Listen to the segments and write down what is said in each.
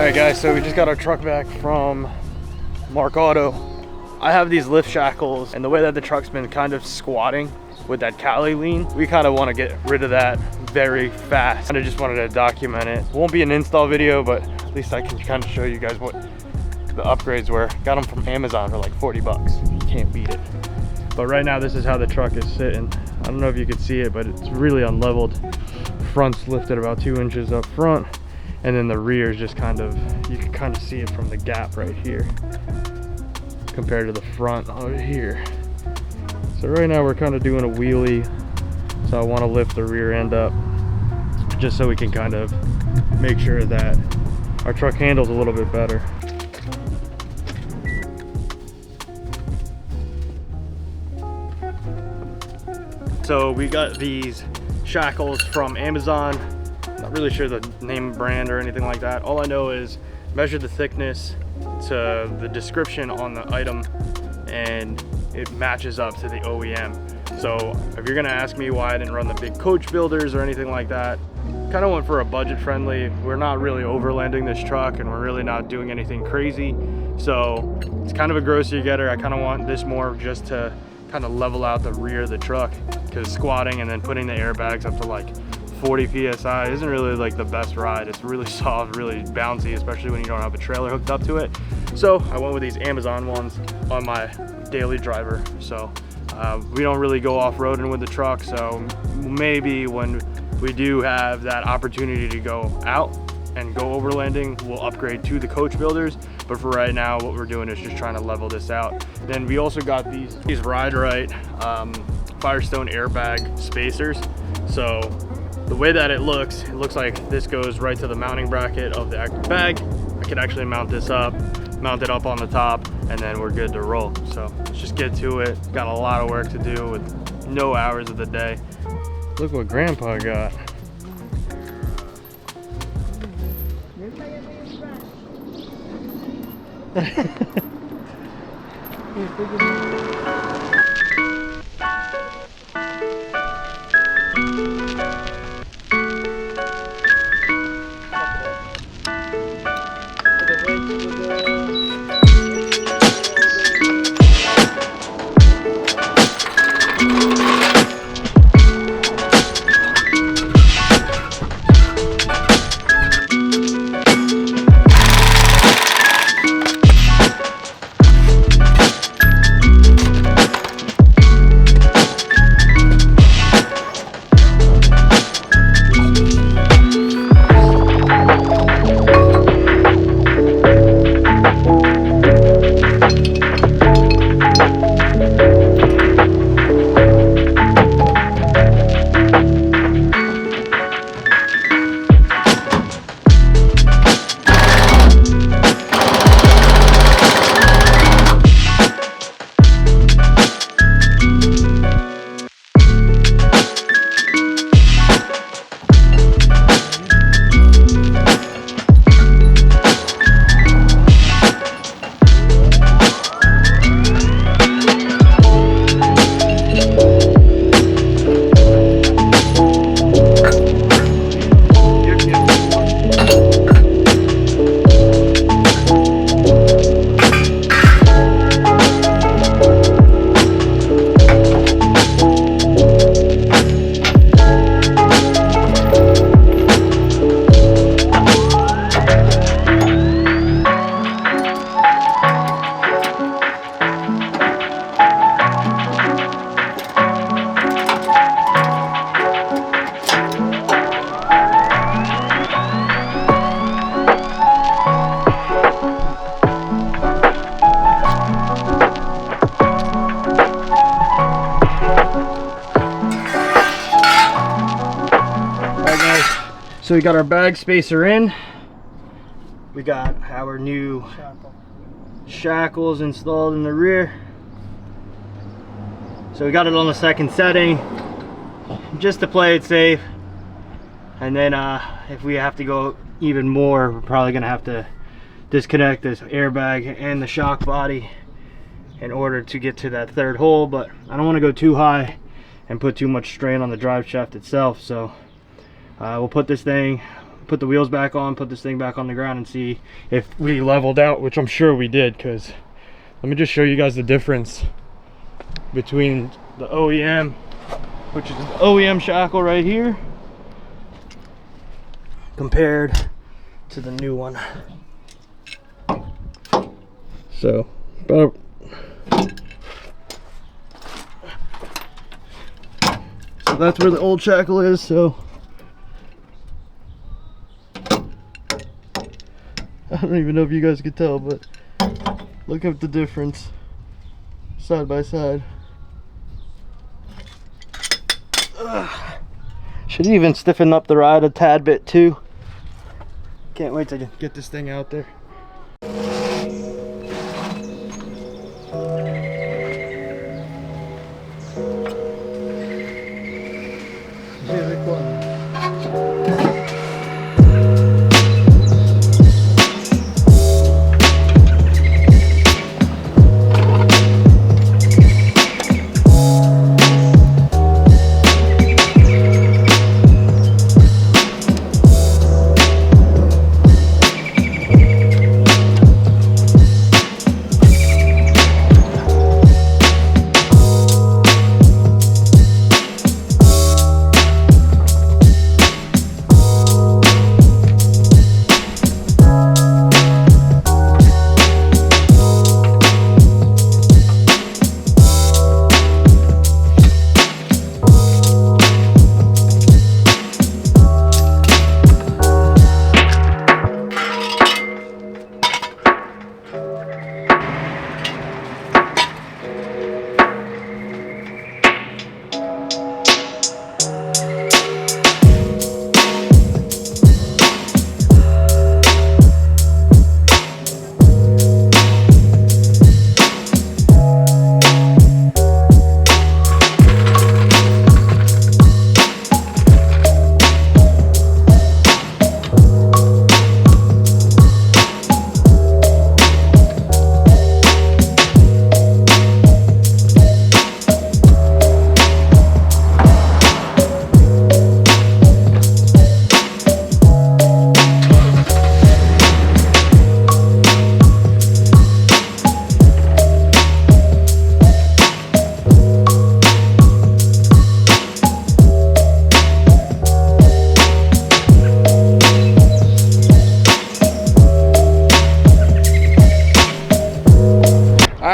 Alright guys, so we just got our truck back from Mark Auto. I have these lift shackles, and the way that the truck's been kind of squatting with that Cali lean, we kind of want to get rid of that very fast. I just wanted to document it. It won't be an install video, but at least I can kind of show you guys what the upgrades were. Got them from Amazon for like 40 bucks. You can't beat it. But right now this is how the truck is sitting. I don't know if you can see it, but it's really unleveled. Front's lifted about 2 inches up front, and then the rear is just kind of, you can kind of see it from the gap right here compared to the front over here. So right now we're kind of doing a wheelie, so I want to lift the rear end up just so we can kind of make sure that our truck handles a little bit better. So we got these shackles from Amazon. Not really sure the name, brand, or anything like that. All I know is measure the thickness to the description on the item, and it matches up to the OEM. So if you're gonna ask me why I didn't run the big coach builders or anything like that, kind of went for a budget friendly. We're not really overlanding this truck, and we're really not doing anything crazy. So it's kind of a grocery getter. I kind of want this more just to kind of level out the rear of the truck, because squatting and then putting the airbags up to like 40 psi isn't really like the best ride. It's really soft, really bouncy, especially when you don't have a trailer hooked up to it. So I went with these Amazon ones on my daily driver. So we don't really go off-roading with the truck, so maybe when we do have that opportunity to go out and go overlanding, we'll upgrade to the coach builders. But for right now, what we're doing is just trying to level this out. Then we also got these Ride Right Firestone airbag spacers. So the way that it looks like this goes right to the mounting bracket of the active bag. I could actually mount this up, mount it up on the top, and then we're good to roll. So let's just get to it. Got a lot of work to do with no hours of the day. Look what Grandpa got. So we got our bag spacer in. We got our new shackles installed in the rear. So we got it on the second setting just to play it safe. And then if we have to go even more, we're probably gonna have to disconnect this airbag and the shock body in order to get to that third hole. But I don't want to go too high and put too much strain on the drive shaft itself, so we'll put this thing put the wheels back on, put this thing back on the ground, and see if we leveled out, which I'm sure we did, because let me just show you guys the difference between the OEM, which is the OEM shackle right here, compared to the new one. So that's where the old shackle is. So I don't even know if you guys could tell, but look at the difference side by side. Should even stiffen up the ride a tad bit too. Can't wait to get this thing out there.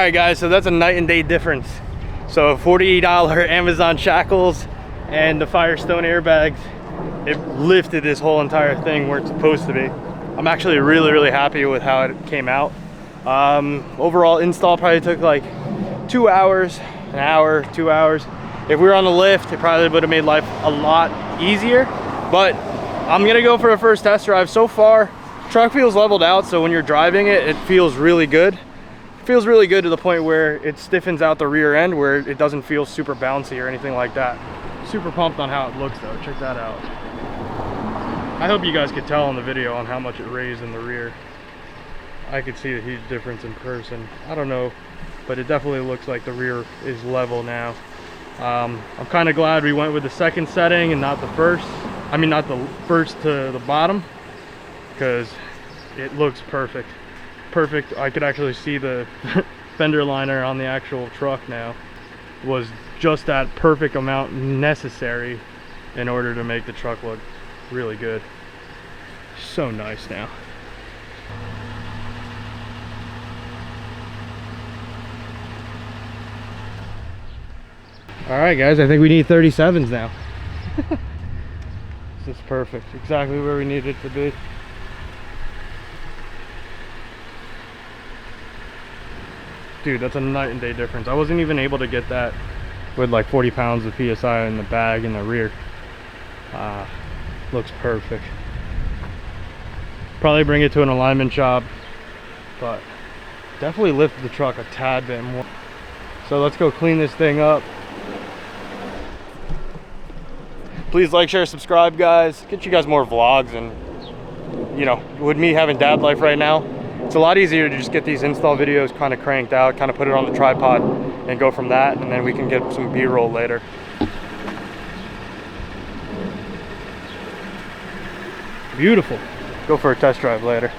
Alright guys, so that's a night and day difference. So $48 Amazon shackles and the Firestone airbags, it lifted this whole entire thing where it's supposed to be. I'm actually really happy with how it came out. Overall install probably took like 2 hours, an hour, 2 hours. If we were on the lift, it probably would have made life a lot easier, but I'm gonna go for a first test drive. So far, truck feels leveled out, so when you're driving it, it feels really good. It feels really good to the point where it stiffens out the rear end, where it doesn't feel super bouncy or anything like that. Super pumped on how it looks though, check that out. I hope you guys could tell in the video on how much it raised in the rear. I could see a huge difference in person. I don't know, but it definitely looks like the rear is level now. I'm kind of glad we went with the second setting and not the first. I mean, not the first to the bottom, because it looks perfect. Perfect. I could actually see the fender liner on the actual truck now. Was just that perfect amount necessary in order to make the truck look really good. So nice now. All right guys, I think we need 37s now. This is perfect, exactly where we need it to be. Dude, that's a night and day difference. I wasn't even able to get that with like 40 pounds of PSI in the bag in the rear. Looks perfect. Probably bring it to an alignment shop, but definitely lifted the truck a tad bit more. So let's go clean this thing up. Please like, share, subscribe, guys. Get you guys more vlogs, and you know, with me having dad life right now, it's a lot easier to just get these install videos kind of cranked out, kind of put it on the tripod and go from that, and then we can get some B-roll later. Beautiful. Go for a test drive later.